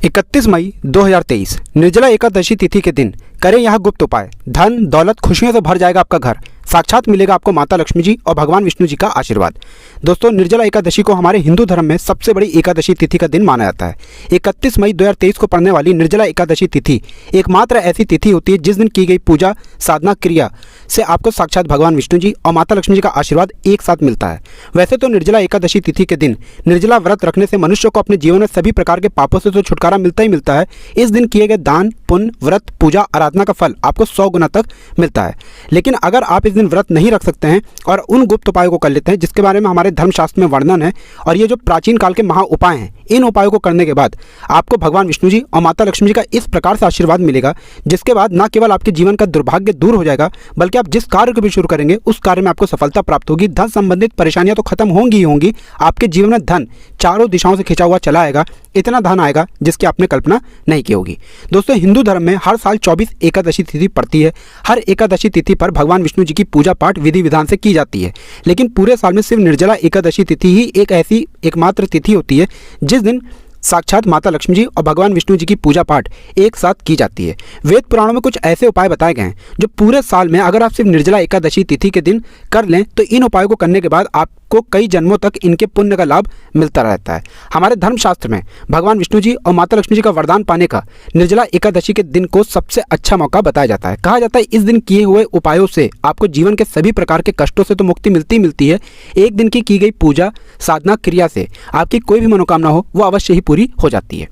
31 मई 2023 निर्जला एकादशी तिथि के दिन करें यह गुप्त उपाय। धन दौलत खुशियों से भर जाएगा आपका घर। साक्षात मिलेगा आपको माता लक्ष्मी जी और भगवान विष्णु जी का आशीर्वाद। दोस्तों, निर्जला एकादशी को हमारे हिंदू धर्म में सबसे बड़ी एकादशी तिथि का दिन माना जाता है। 31 मई 2023 को पड़ने वाली निर्जला एकादशी तिथि एकमात्र ऐसी तिथि होती है जिस दिन की गई पूजा साधना क्रिया से आपको साक्षात भगवान विष्णु जी और माता लक्ष्मी जी का आशीर्वाद एक साथ मिलता है। वैसे तो निर्जला एकादशी तिथि के दिन निर्जला व्रत रखने से मनुष्य को अपने जीवन में सभी प्रकार के पापों से तो छुटकारा मिलता ही मिलता है। इस दिन किए गए दान पुण्य व्रत पूजा आराधना का फल आपको 100 गुना तक मिलता है। लेकिन अगर आप इस दिन व्रत नहीं रख सकते हैं और उन गुप्त उपायों को कर लेते हैं जिसके बारे में हमारे धर्मशास्त्र में वर्णन है, और ये जो प्राचीन काल के महा उपाय हैं, इन उपायों को करने के बाद आपको भगवान विष्णु जी और माता लक्ष्मी जी का इस प्रकार से आशीर्वाद मिलेगा जिसके बाद न केवल आपके जीवन का दुर्भाग्य दूर हो जाएगा, बल्कि आप जिस कार्य को भी शुरू करेंगे उस कार्य में आपको सफलता प्राप्त होगी। धन संबंधित परेशानियां तो खत्म होंगी ही होंगी, आपके जीवन में धन चारों दिशाओं से खिंचा हुआ चला आएगा। इतना धन आएगा जिसकी आपने कल्पना नहीं की होगी। दोस्तों, हिंदू धर्म में हर साल 24 एकादशी तिथि पड़ती है। हर एकादशी तिथि पर भगवान विष्णु जी की पूजा पाठ विधि विधान से की जाती है। लेकिन पूरे साल में सिर्फ निर्जला एकादशी तिथि ही एक ऐसी एकमात्र तिथि होती है जिस दिन साक्षात माता लक्ष्मी जी और भगवान विष्णु जी की पूजा पाठ एक साथ की जाती है। वेद पुराणों में कुछ ऐसे उपाय बताए गए हैं जो पूरे साल में अगर आप सिर्फ निर्जला एकादशी तिथि के दिन कर लें तो इन उपायों को करने के बाद आपको कई जन्मों तक इनके पुण्य का लाभ मिलता रहता है। हमारे धर्मशास्त्र में भगवान विष्णु जी और माता लक्ष्मी जी का वरदान पाने का निर्जला एकादशी के दिन को सबसे अच्छा मौका बताया जाता है। कहा जाता है इस दिन किए हुए उपायों से आपको जीवन के सभी प्रकार के कष्टों से तो मुक्ति मिलती मिलती है, एक दिन की गई पूजा साधना क्रिया से आपकी कोई भी मनोकामना हो वो अवश्य ही पूरी हो जाती है।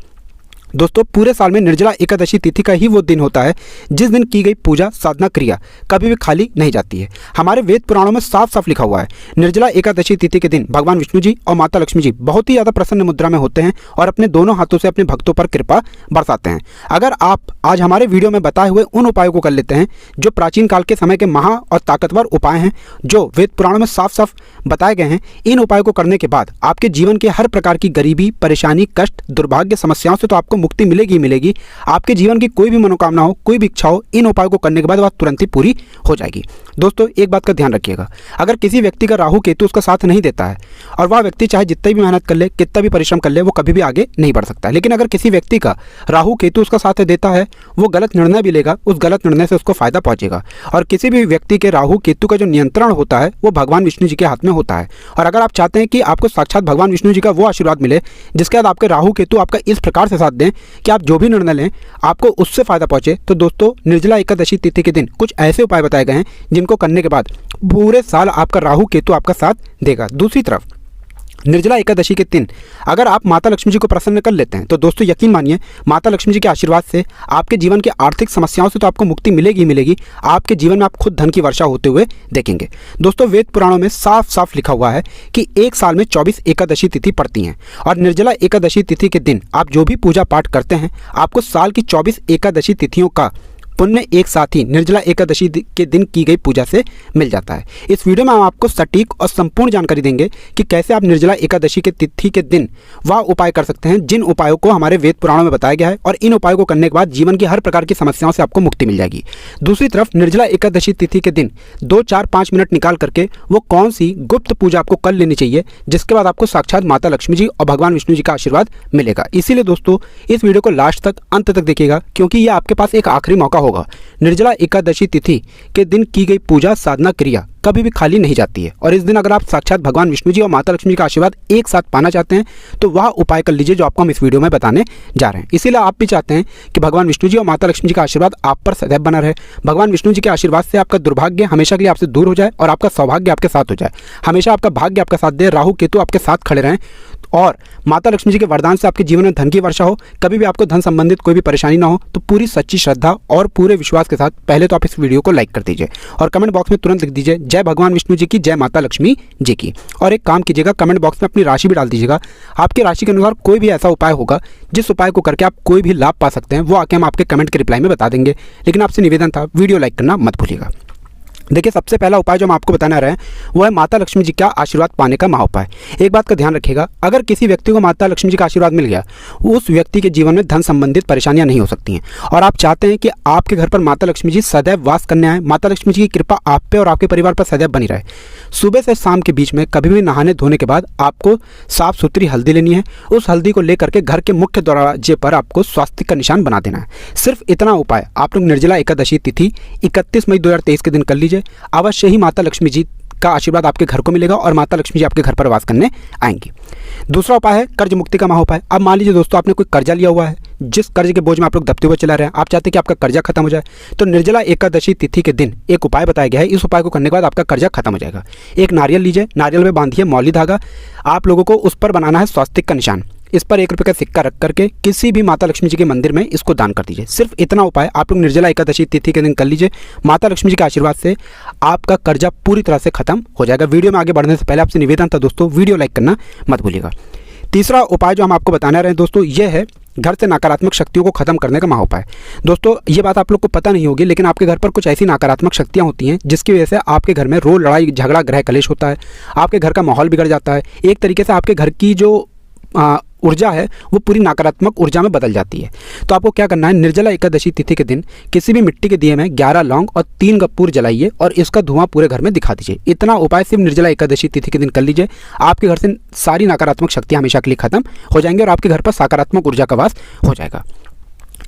दोस्तों, पूरे साल में निर्जला एकादशी तिथि का ही वो दिन होता है जिस दिन की गई पूजा साधना क्रिया कभी भी खाली नहीं जाती है। हमारे वेद पुराणों में साफ साफ लिखा हुआ है, निर्जला एकादशी तिथि के दिन भगवान विष्णु जी और माता लक्ष्मी जी बहुत ही ज़्यादा प्रसन्न मुद्रा में होते हैं और अपने दोनों हाथों से अपने भक्तों पर कृपा बरसाते हैं। अगर आप आज हमारे वीडियो में बताए हुए उन उपायों को कर लेते हैं जो प्राचीन काल के समय के महा और ताकतवर उपाय हैं जो वेद पुराणों में साफ साफ बताए गए हैं, इन उपायों को करने के बाद आपके जीवन के हर प्रकार की गरीबी परेशानी कष्ट दुर्भाग्य समस्याओं से तो आपको मुक्ति मिलेगी मिलेगी। आपके जीवन की कोई भी मनोकामना हो कोई भी इच्छा हो, इन उपायों को करने के बाद वह तुरंत ही पूरी हो जाएगी। दोस्तों, एक बात का ध्यान रखिएगा, अगर किसी व्यक्ति का राहु केतु उसका साथ नहीं देता है और वह व्यक्ति चाहे जितनी भी मेहनत कर ले कितना भी परिश्रम कर ले वो कभी भी आगे नहीं बढ़ सकता है। लेकिन अगर किसी व्यक्ति का राहु केतु उसका साथ देता है वो गलत निर्णय भी लेगा, उस गलत निर्णय से उसको फायदा पहुंचेगा। और किसी भी व्यक्ति के राहु केतु का जो नियंत्रण होता है वो भगवान विष्णु जी के हाथ में होता है। और अगर आप चाहते हैं कि आपको साक्षात भगवान विष्णु जी का वो आशीर्वाद मिले जिसके बाद आपके राहु केतु आपका इस प्रकार से साथ दें कि आप जो भी निर्णय लें आपको उससे फायदा पहुंचे, तो दोस्तों निर्जला एकादशी तिथि के दिन कुछ ऐसे उपाय बताए गए हैं जिनको करने के बाद पूरे साल आपका राहु केतु आपका साथ देगा। दूसरी तरफ निर्जला एकादशी के दिन अगर आप माता लक्ष्मी जी को प्रसन्न कर लेते हैं तो दोस्तों यकीन मानिए माता लक्ष्मी जी के आशीर्वाद से आपके जीवन की आर्थिक समस्याओं से तो आपको मुक्ति मिलेगी मिलेगी, आपके जीवन में आप खुद धन की वर्षा होते हुए देखेंगे। दोस्तों, वेद पुराणों में साफ साफ लिखा हुआ है कि एक साल में 24 एकादशी तिथि पड़ती हैं और निर्जला एकादशी तिथि के दिन आप जो भी पूजा पाठ करते हैं आपको साल की 24 एकादशी तिथियों का पुण्य एक साथ ही निर्जला एकादशी के दिन की गई पूजा से मिल जाता है। इस वीडियो में हम आपको सटीक और संपूर्ण जानकारी देंगे कि कैसे आप निर्जला एकादशी के तिथि के दिन वह उपाय कर सकते हैं जिन उपायों को हमारे वेद पुराणों में बताया गया है, और इन उपायों को करने के बाद जीवन की हर प्रकार की समस्याओं से आपको मुक्ति मिल जाएगी। दूसरी तरफ निर्जला एकादशी तिथि के दिन 2, 4, 5 मिनट निकाल करके वो कौन सी गुप्त पूजा आपको कर लेनी चाहिए जिसके बाद आपको साक्षात माता लक्ष्मी जी और भगवान विष्णु जी का आशीर्वाद मिलेगा। इसीलिए दोस्तों इस वीडियो को लास्ट तक अंत तक देखिएगा क्योंकि ये आपके पास एक आखिरी मौका होगा। निर्जला एकादशी तिथि के दिन की गई पूजा साधना क्रिया कभी भी खाली नहीं जाती है और इस दिन अगर आप साक्षात भगवान विष्णु जी और माता लक्ष्मी जी का आशीर्वाद एक साथ पाना चाहते हैं तो वह उपाय कर लीजिए जो आपको हम इस वीडियो में बताने जा रहे हैं। इसीलिए आप भी चाहते हैं कि भगवान विष्णु जी और माता लक्ष्मी जी का आशीर्वाद आप पर सदैव बना रहे, भगवान विष्णु जी के आशीर्वाद से आपका दुर्भाग्य हमेशा के लिए आपसे दूर हो जाए और आपका सौभाग्य आपके साथ हो जाए, हमेशा आपका भाग्य आपका साथ दे, राहु केतु आपके साथ खड़े रहें और माता लक्ष्मी जी के वरदान से आपके जीवन में धन की वर्षा हो, कभी भी आपको धन संबंधित कोई भी परेशानी ना हो। तो पूरी सच्ची श्रद्धा और पूरे विश्वास के साथ पहले तो आप इस वीडियो को लाइक कर दीजिए और कमेंट बॉक्स में तुरंत लिख दीजिए जय भगवान विष्णु जी की, जय माता लक्ष्मी जी की। और एक काम कीजिएगा, कमेंट बॉक्स में अपनी राशि भी डाल दीजिएगा। आपकी राशि के अनुसार कोई भी ऐसा उपाय होगा जिस उपाय को करके आप कोई भी लाभ पा सकते हैं वो आके हम आपके कमेंट के रिप्लाई में बता देंगे। लेकिन आपसे निवेदन था वीडियो लाइक करना मत भूलिएगा। देखिए, सबसे पहला उपाय जो हम आपको बताने आ रहे हैं वो है माता लक्ष्मी जी का आशीर्वाद पाने का महाउपाय। एक बात का ध्यान रखिएगा, अगर किसी व्यक्ति को माता लक्ष्मी जी का आशीर्वाद मिल गया, उस व्यक्ति के जीवन में धन संबंधित परेशानियां नहीं हो सकती हैं। और आप चाहते हैं कि आपके घर पर माता लक्ष्मी जी सदैव वास करने आए, माता लक्ष्मी जी की कृपा आप पे और आपके परिवार पर सदैव बनी रहे। सुबह से शाम के बीच में कभी भी नहाने धोने के बाद आपको साफ सुथरी हल्दी लेनी है। उस हल्दी को लेकर के घर के मुख्य दरवाजे पर आपको स्वास्तिक का निशान बना देना है। सिर्फ इतना उपाय आप लोग निर्जला एकादशी तिथि 31 मई 2023 के दिन कर लीजिए। अवश्य ही माता लक्ष्मी जी का आशीर्वाद आपके घर को मिलेगा और माता लक्ष्मी जी आपके घर पर वास करने आएंगी। दूसरा उपाय है कर्ज मुक्ति का महाउपाय। अब मान लीजिए दोस्तों, आपने कोई कर्जा लिया हुआ है, जिस कर्ज के बोझ में आप लोग दबते हुए चला रहे हैं, आप चाहते हैं कि आपका कर्जा खत्म हो जाए, तो निर्जला एकादशी तिथि के दिन एक उपाय बताया गया है। इस उपाय को करने के बाद आपका कर्जा खत्म हो जाएगा। एक नारियल लीजिए, नारियल में बांधिए मौली धागा, आप लोगों को उस पर बनाना है स्वास्तिक का निशान। इस पर 1 रुपये का सिक्का रख करके किसी भी माता लक्ष्मी जी के मंदिर में इसको दान कर दीजिए। सिर्फ इतना उपाय आप लोग निर्जला एकादशी तिथि के दिन कर लीजिए। माता लक्ष्मी जी के आशीर्वाद से आपका कर्जा पूरी तरह से खत्म हो जाएगा। वीडियो में आगे बढ़ने से पहले आपसे निवेदन था दोस्तों, वीडियो लाइक करना मत भूलिएगा। तीसरा उपाय जो हम आपको बताने रहे हैं दोस्तों, यह है घर से नकारात्मक शक्तियों को खत्म करने का महाउपाय। दोस्तों, ये बात आप लोग को पता नहीं होगी, लेकिन आपके घर पर कुछ ऐसी नकारात्मक शक्तियां होती हैं जिसकी वजह से आपके घर में रोज लड़ाई झगड़ा ग्रह कलेश होता है, आपके घर का माहौल बिगड़ जाता है। एक तरीके से आपके घर की जो ऊर्जा है वो पूरी नकारात्मक ऊर्जा में बदल जाती है। तो आपको क्या करना है, निर्जला एकादशी तिथि के दिन किसी भी मिट्टी के दिए में 11 लौंग और 3 कपूर जलाइए और इसका धुआं पूरे घर में दिखा दीजिए। इतना उपाय सिर्फ निर्जला एकादशी तिथि के दिन कर लीजिए। आपके घर से सारी नकारात्मक शक्तियां हमेशा के लिए खत्म हो जाएंगी और आपके घर पर सकारात्मक ऊर्जा का वास हो जाएगा।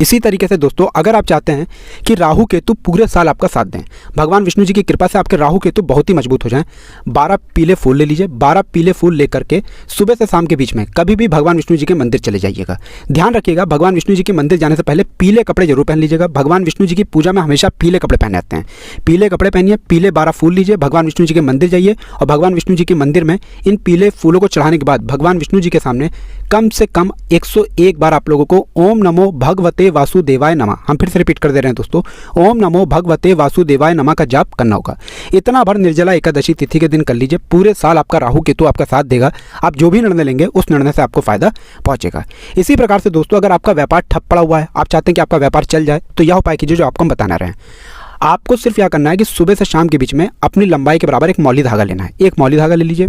इसी तरीके से दोस्तों, अगर आप चाहते हैं कि राहु केतु पूरे साल आपका साथ दें, भगवान विष्णु जी की कृपा से आपके राहु केतु बहुत ही मजबूत हो जाएं, 12 पीले फूल ले लीजिए। 12 पीले फूल लेकर के सुबह से शाम के बीच में कभी भी भगवान विष्णु जी के मंदिर चले जाइएगा। ध्यान रखिएगा, भगवान विष्णु जी के मंदिर जाने से पहले पीले कपड़े जरूर पहन लीजिएगा। भगवान विष्णु जी की पूजा में हमेशा पीले कपड़े पहने जाते हैं। पीले कपड़े पहनिए, पीले 12 फूल लीजिए, भगवान विष्णु जी के मंदिर जाइए और भगवान विष्णु जी के मंदिर में इन पीले फूलों को चढ़ाने के बाद भगवान विष्णु जी के सामने कम से कम 101 बार आप लोगों को ओम नमो भगवते वासुदेवाय नमः, हम फिर से रिपीट कर दे रहे हैं दोस्तों, ओम नमो भगवते वासुदेवाय नमः का जाप करना होगा। इतना बार निर्जला एकादशी तिथि के दिन कर लीजिए। पूरे साल आपका राहु केतु आपका साथ देगा। आप जो भी निर्णय लेंगे उस निर्णय से आपको फायदा पहुंचेगा। इसी प्रकार से दोस्तों, अगर आपका व्यापार ठप पड़ा हुआ है, आप चाहते हैं कि आपका व्यापार चल जाए, तो यह उपाय कीजिए जो आपको हम बताना रहे हैं। आपको सिर्फ यह करना है कि सुबह से शाम के बीच में अपनी लंबाई के बराबर एक मौली धागा लेना है। एक मौली धागा ले लीजिए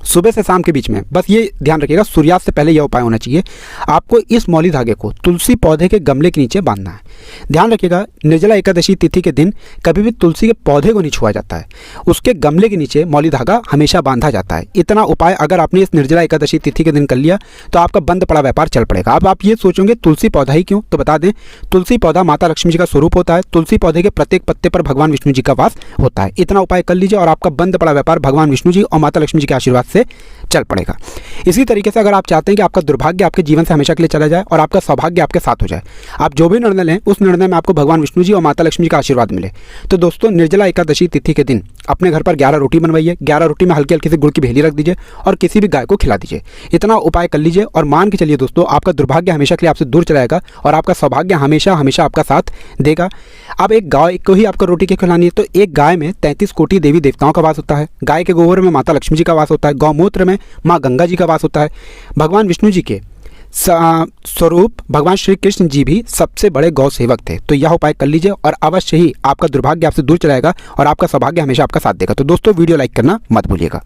सुबह से शाम के बीच में। बस ये ध्यान रखिएगा, सूर्यास्त से पहले यह उपाय होना चाहिए। आपको इस मौली धागे को तुलसी पौधे के गमले के नीचे बांधना है। ध्यान रखिएगा, निर्जला एकादशी तिथि के दिन कभी भी तुलसी के पौधे को नहीं छुआ जाता है, उसके गमले के नीचे मौली धागा हमेशा बांधा जाता है। इतना उपाय अगर आपने इस निर्जला एकादशी तिथि के दिन कर लिया तो आपका बंद पड़ा व्यापार चल पड़ेगा। अब आप ये सोचोगे तुलसी पौधा ही क्यों, तो बता दें, तुलसी पौधा माता लक्ष्मी जी का स्वरूप होता है। तुलसी पौधे के प्रत्येक पत्ते पर भगवान विष्णु जी का वास होता है। इतना उपाय कर लीजिए और आपका बंद पड़ा व्यापार भगवान विष्णु जी और माता लक्ष्मी जी के आशीर्वाद से चल पड़ेगा। इसी तरीके से अगर आप चाहते हैं कि आपका दुर्भाग्य आपके जीवन से हमेशा के लिए चला जाए और आपका सौभाग्य आपके साथ हो जाए, आप जो भी निर्णय लें उस निर्णय में आपको भगवान विष्णु जी और माता लक्ष्मी जी का आशीर्वाद मिले, तो दोस्तों निर्जला एकादशी तिथि के दिन अपने घर पर 11 रोटी बनवाइए। 11 रोटी में हल्की हल्की सी गुड़ की भेली रख दीजिए और किसी भी गाय को खिला दीजिए। इतना उपाय कर लीजिए और मान के चलिए दोस्तों, आपका दुर्भाग्य हमेशा के लिए आपसे दूर चलाएगा और आपका सौभाग्य हमेशा हमेशा आपका साथ देगा। अब एक गाय को ही आपको रोटी की खिलानी है, तो एक गाय में 33 कोटि देवी देवताओं का वास होता है। गाय के गोबर में माता लक्ष्मी जी का वास होता है। गौमूत्र में माँ गंगा जी का वास होता है। भगवान विष्णु जी के स्वरूप भगवान श्री कृष्ण जी भी सबसे बड़े गौ सेवक थे। तो यह उपाय कर लीजिए और अवश्य ही आपका दुर्भाग्य आपसे दूर चलाएगा और आपका सौभाग्य हमेशा आपका साथ देगा। तो दोस्तों वीडियो लाइक करना मत भूलिएगा।